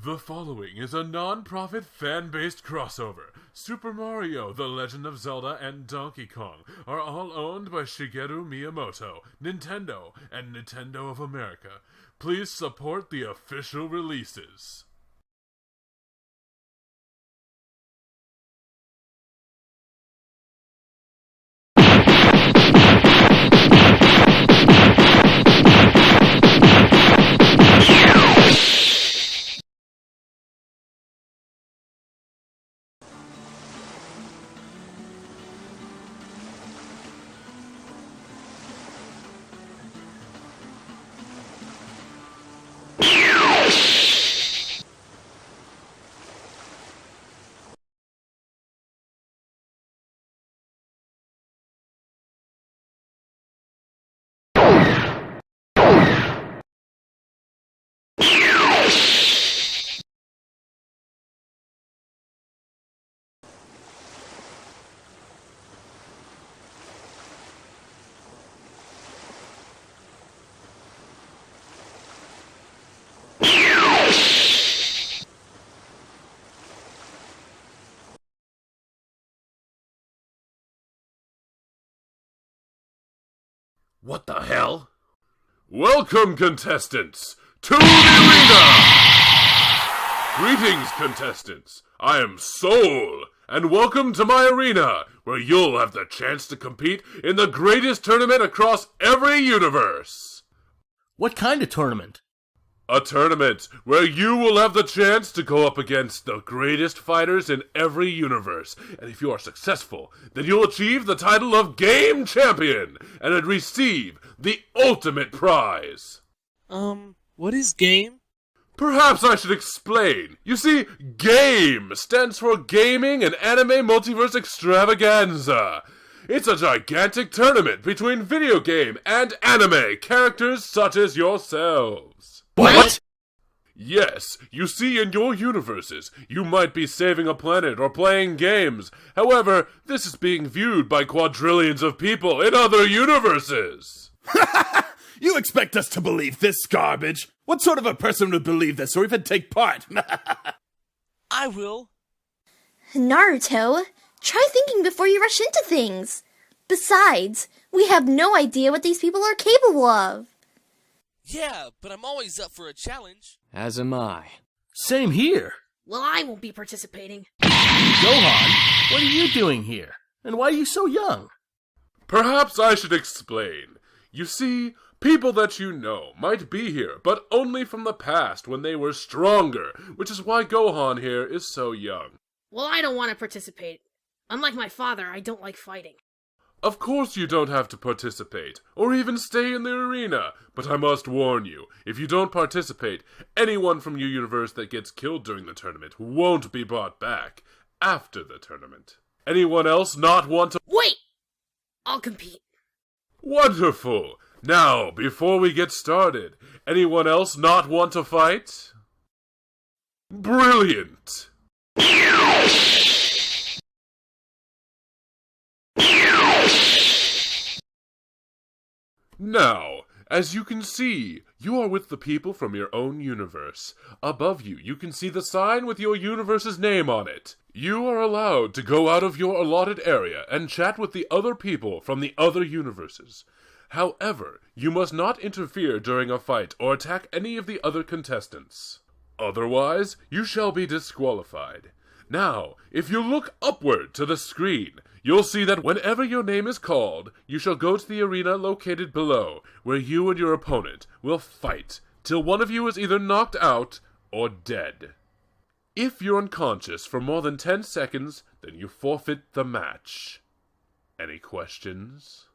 The following is a non-profit fan-based crossover. Super Mario, The Legend of Zelda, and Donkey Kong are all owned by Shigeru Miyamoto, Nintendo, and Nintendo of America. Please support the official releases. What the hell? Welcome, contestants, to the arena! Greetings, contestants. I am Soul, and welcome to my arena, where you'll have the chance to compete in the greatest tournament across every universe. What kind of tournament? A tournament where you will have the chance to go up against the greatest fighters in every universe. And if you are successful, then you'll achieve the title of Game Champion and receive the ultimate prize. What is game? Perhaps I should explain. You see, GAME stands for Gaming and Anime Multiverse Extravaganza. It's a gigantic tournament between video game and anime characters such as yourselves. What? Yes, you see, in your universes, you might be saving a planet or playing games. However, this is being viewed by quadrillions of people in other universes. You expect us to believe this garbage? What sort of a person would believe this or even take part? I will. Naruto, try thinking before you rush into things. Besides, we have no idea what these people are capable of. Yeah, but I'm always up for a challenge. As am I. Same here. Well, I won't be participating. Gohan, what are you doing here? And why are you so young? Perhaps I should explain. You see, people that you know might be here, but only from the past when they were stronger, which is why Gohan here is so young. Well, I don't want to participate. Unlike my father, I don't like fighting. Of course you don't have to participate, or even stay in the arena, but I must warn you, if you don't participate, anyone from your universe that gets killed during the tournament won't be brought back after the tournament. Anyone else not want to— Wait! I'll compete. Wonderful! Now, before we get started, anyone else not want to fight? Brilliant! Now, as you can see, you are with the people from your own universe. Above you, you can see the sign with your universe's name on it. You are allowed to go out of your allotted area and chat with the other people from the other universes. However, you must not interfere during a fight or attack any of the other contestants. Otherwise, you shall be disqualified. Now, if you look upward to the screen, you'll see that whenever your name is called, you shall go to the arena located below, where you and your opponent will fight till one of you is either knocked out or dead. If you're unconscious for more than 10 seconds, then you forfeit the match. Any questions?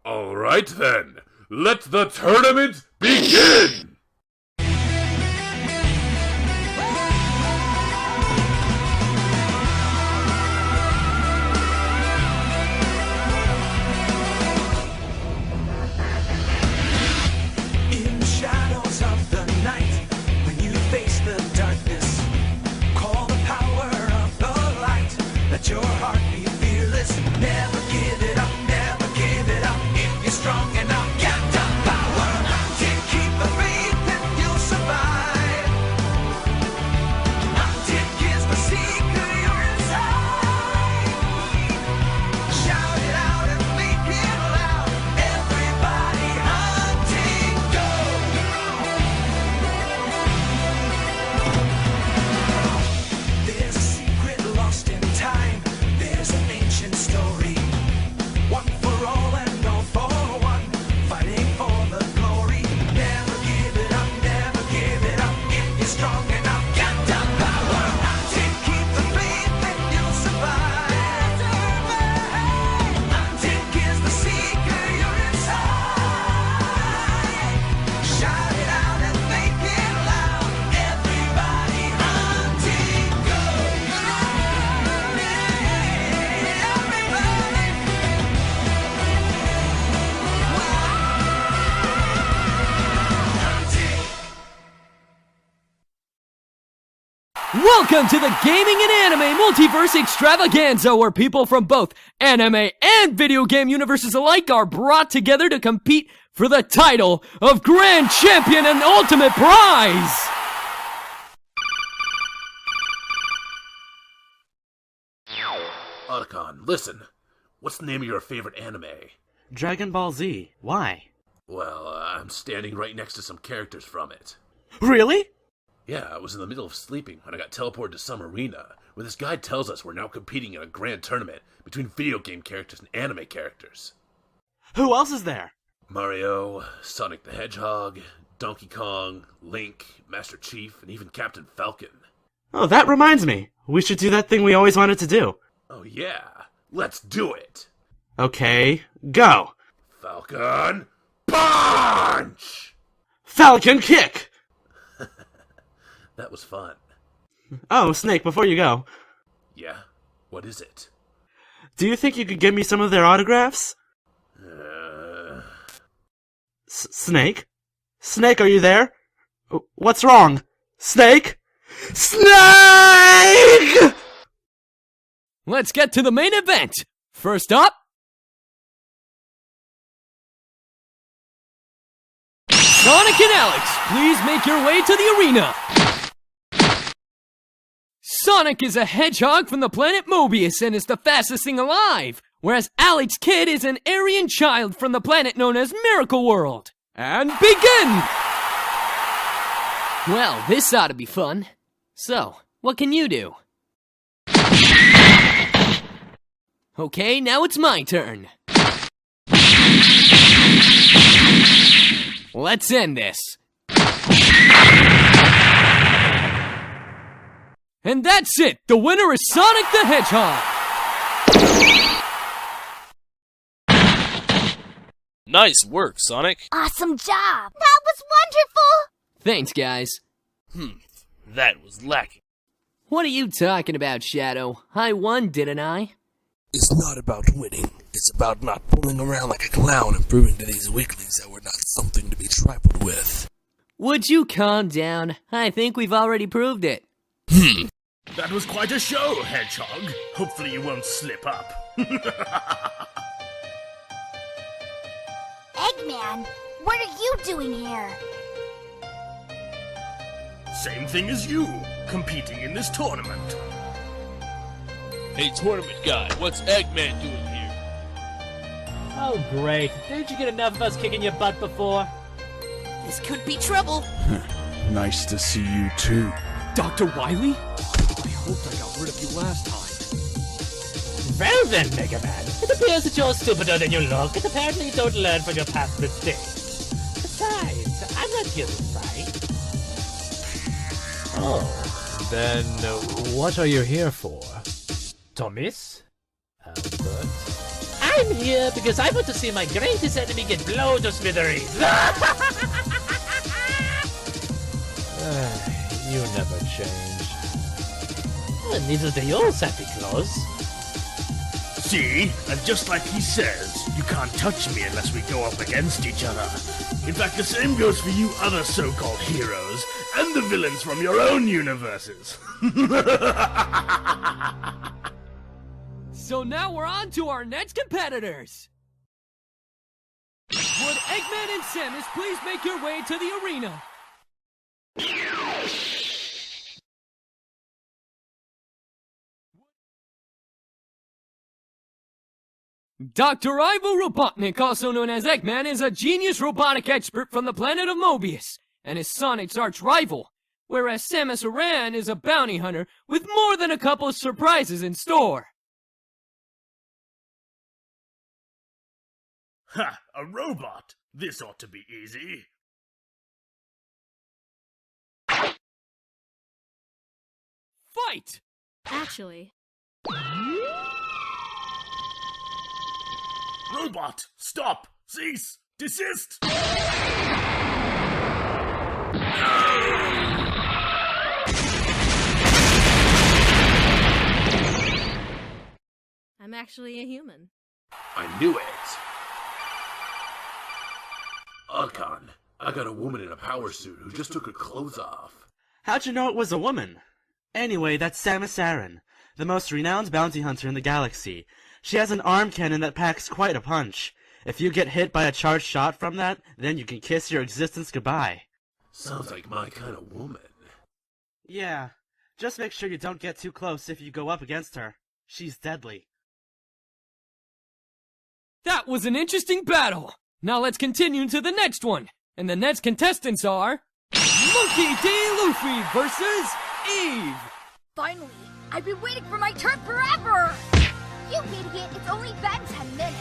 All right then, let the tournament begin! Your heart be fearless, never give it up, never give it up. If you're strong enough, get the power to keep the faith. Welcome to the Gaming and Anime Multiverse Extravaganza, where people from both anime and video game universes alike are brought together to compete for the title of Grand Champion and Ultimate Prize! Otacon, listen. What's the name of your favorite anime? Dragon Ball Z. Why? Well, I'm standing right next to some characters from it. Really? Yeah, I was in the middle of sleeping when I got teleported to some arena, where this guide tells us we're now competing in a grand tournament between video game characters and anime characters. Who else is there? Mario, Sonic the Hedgehog, Donkey Kong, Link, Master Chief, and even Captain Falcon. Oh, that reminds me. We should do that thing we always wanted to do. Oh yeah, let's do it! Okay, go! Falcon, punch! Falcon kick! That was fun. Oh, Snake, before you go. Yeah? What is it? Do you think you could give me some of their autographs? Snake? Snake, are you there? What's wrong? Snake? Snake! Let's get to the main event! First up, Sonic and Alex, please make your way to the arena! Sonic is a hedgehog from the planet Mobius and is the fastest thing alive, whereas Alex Kidd is an Aryan child from the planet known as Miracle World. And begin! Well, this ought to be fun. So, what can you do? Okay, now it's my turn. Let's end this. And that's it! The winner is Sonic the Hedgehog! Nice work, Sonic. Awesome job! That was wonderful! Thanks, guys. That was lacking. What are you talking about, Shadow? I won, didn't I? It's not about winning. It's about not fooling around like a clown and proving to these weaklings that we're not something to be trifled with. Would you calm down? I think we've already proved it. That was quite a show, Hedgehog. Hopefully you won't slip up. Eggman, what are you doing here? Same thing as you, competing in this tournament. Hey, tournament guy, what's Eggman doing here? Oh, great. Didn't you get enough of us kicking your butt before? This could be trouble. Nice to see you too. Dr. Wily? I hoped I got rid of you last time. Well then, Mega Man. It appears that you're stupider than you look, and apparently you don't learn from your past mistakes. Besides, I'm not here to fight. Oh, then what are you here for? Thomas? Albert? I'm here because I want to see my greatest enemy get blown to smithereens. You never change. Well, neither do you, Santa Claus. See? And just like he says, you can't touch me unless we go up against each other. In fact, the same goes for you other so-called heroes and the villains from your own universes. So now we're on to our next competitors. Would Eggman and Samus please make your way to the arena? Dr. Ivo Robotnik, also known as Eggman, is a genius robotic expert from the planet of Mobius, and is Sonic's arch-rival, whereas Samus Aran is a bounty hunter with more than a couple of surprises in store. Ha! A robot! This ought to be easy. Fight! Actually. Robot! Stop! Cease! Desist! I'm actually a human. I knew it! Otacon, I got a woman in a power suit who just took her clothes off. How'd you know it was a woman? Anyway, that's Samus Aran, the most renowned bounty hunter in the galaxy. She has an arm cannon that packs quite a punch. If you get hit by a charged shot from that, then you can kiss your existence goodbye. Sounds like my kind of woman. Yeah, just make sure you don't get too close if you go up against her. She's deadly. That was an interesting battle! Now let's continue to the next one! And the next contestants are... Monkey D. Luffy versus Eve! Finally! I've been waiting for my turn forever! You idiot, it's only been 10 minutes!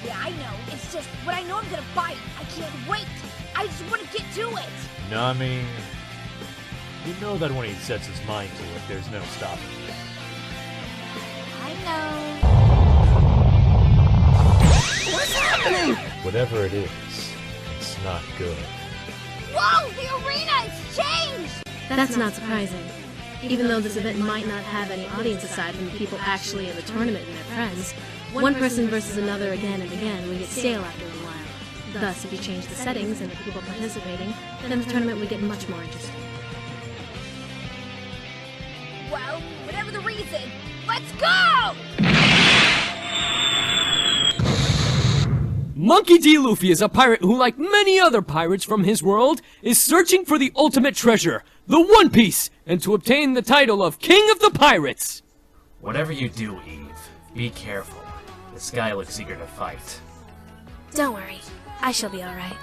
Yeah, I know, it's just, when I know I'm gonna fight, I can't wait! I just want to get to it! Nami, you know that when he sets his mind to it, there's no stopping it. I know... What's happening? Whatever it is, it's not good. Whoa! The arena has changed! That's not surprising. Even though this event might not have any audience aside from the people actually in the tournament and their friends, one person versus another again and again would get stale after a while. Thus, if you change the settings and the people participating, then the tournament would get much more interesting. Well, whatever the reason, let's go! Monkey D. Luffy is a pirate who, like many other pirates from his world, is searching for the ultimate treasure, the One Piece, and to obtain the title of King of the Pirates. Whatever you do, Eve, be careful. This guy looks eager to fight. Don't worry, I shall be alright.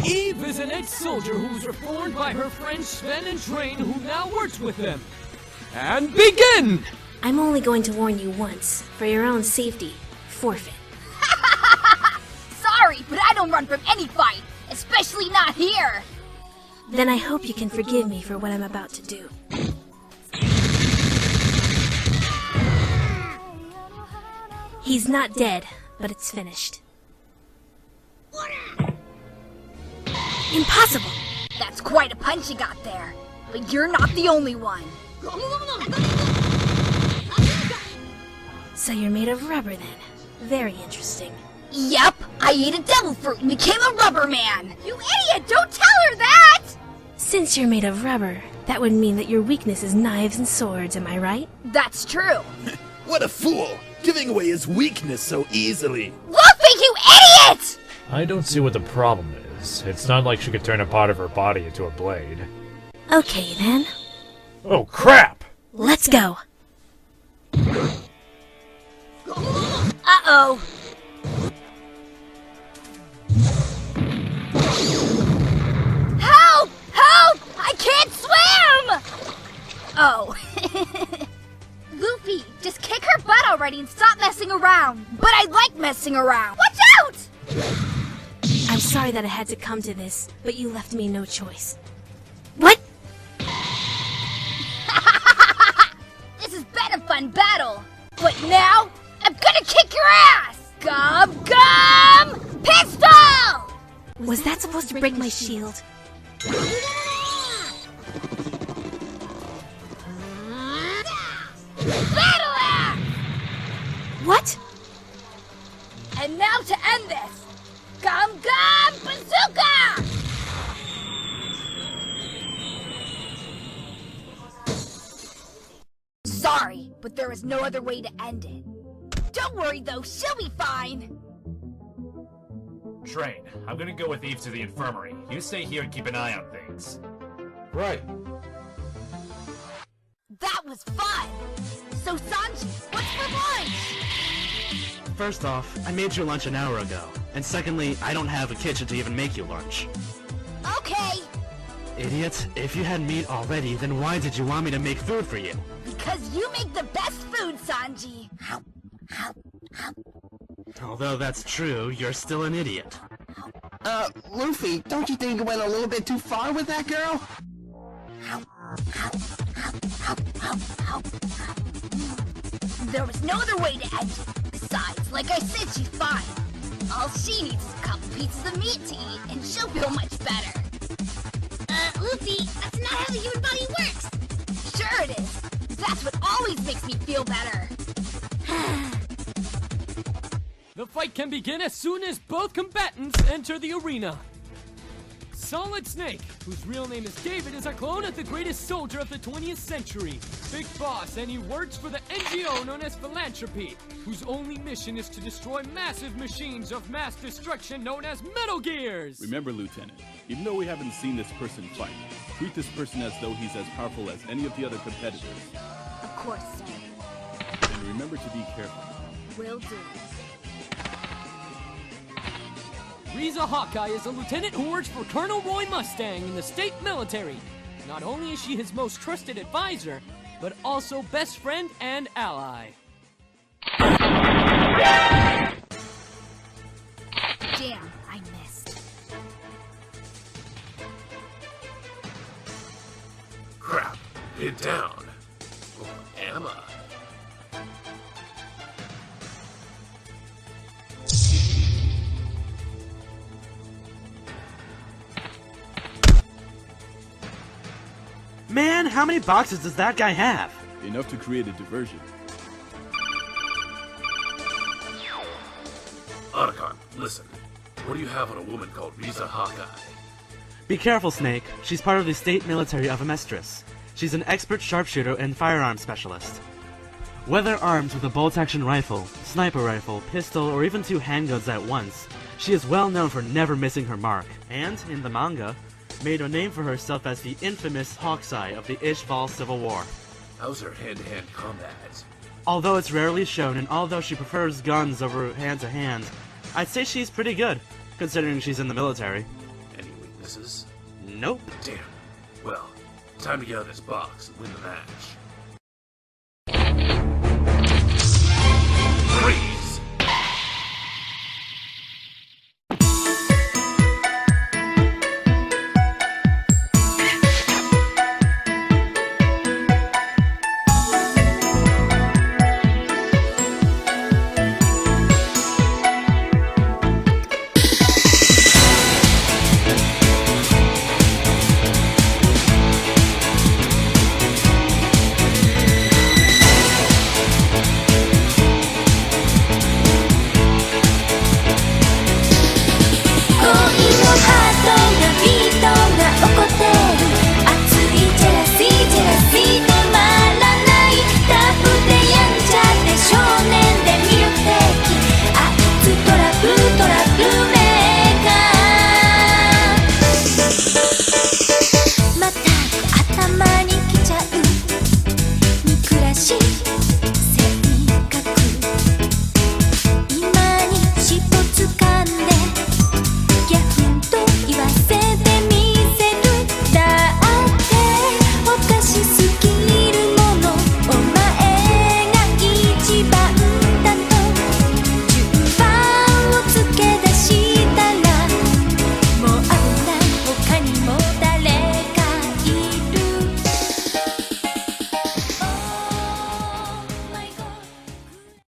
Eve is an ex-soldier who was reformed by her friends Sven and Train, who now works with them. And begin! I'm only going to warn you once, for your own safety. Forfeit. Sorry, but I don't run from any fight, especially not here. Then I hope you can forgive me for what I'm about to do. He's not dead, but it's finished. Impossible! That's quite a punch you got there, but you're not the only one. So you're made of rubber then. Very interesting. Yep, I ate a devil fruit and became a rubber man. You idiot, don't tell her that! Since you're made of rubber, that would mean that your weakness is knives and swords, am I right? That's true. What a fool! Giving away his weakness so easily. Luffy, you idiot! I don't see what the problem is. It's not like she could turn a part of her body into a blade. Okay then. Oh crap! Let's go. Uh-oh. Help! Help! I can't swim! Oh. Luffy, just kick her butt already and stop messing around. But I like messing around. Watch out! I'm sorry that it had to come to this, but you left me no choice. What? This has been a fun battle. But now, I'm gonna kick your ass! Gum Gum Pistol! Was that supposed to break my shield? Battle axe! What? And now to end this, Gum Gum Bazooka! Sorry, but there is no other way to end it. Don't worry though, she'll be fine. Train, I'm gonna go with Eve to the infirmary. You stay here and keep an eye on things. Right. That was fun! So Sanji, what's for lunch? First off, I made you lunch an hour ago. And secondly, I don't have a kitchen to even make you lunch. Okay, Idiot, if you had meat already, then why did you want me to make food for you? because you make the best food, Sanji. Although that's true, you're still an idiot. Luffy, don't you think it went a little bit too far with that girl? There was no other way to end it. Besides, like I said, she's fine. All she needs is a couple pieces of meat to eat, and she'll feel much better. Luffy, that's not how the human body works. Sure it is. That's what always makes me feel better. The fight can begin as soon as both combatants enter the arena. Solid Snake, whose real name is David, is a clone of the greatest soldier of the 20th century, Big Boss, and he works for the NGO known as Philanthropy, whose only mission is to destroy massive machines of mass destruction known as Metal Gears! Remember, Lieutenant, even though we haven't seen this person fight, treat this person as though he's as powerful as any of the other competitors. Of course, sir. And remember to be careful. Will do. Riza Hawkeye is a lieutenant who works for Colonel Roy Mustang in the state military. Not only is she his most trusted advisor, but also best friend and ally. Damn, I missed. Crap. Get down. Oh, Emma. Man, how many boxes does that guy have? Enough to create a diversion. Otacon, listen. What do you have on a woman called Riza Hawkeye? Be careful, Snake. She's part of the state military of Amestris. She's an expert sharpshooter and firearms specialist. Whether armed with a bolt-action rifle, sniper rifle, pistol, or even 2 handguns at once, she is well known for never missing her mark, and, in the manga, made a name for herself as the infamous Hawkeye of the Ishval Civil War. How's her hand-to-hand combat? Although it's rarely shown, and although she prefers guns over hand-to-hand, I'd say she's pretty good, considering she's in the military. Any weaknesses? Nope. Damn. Well, time to get out of this box and win the match.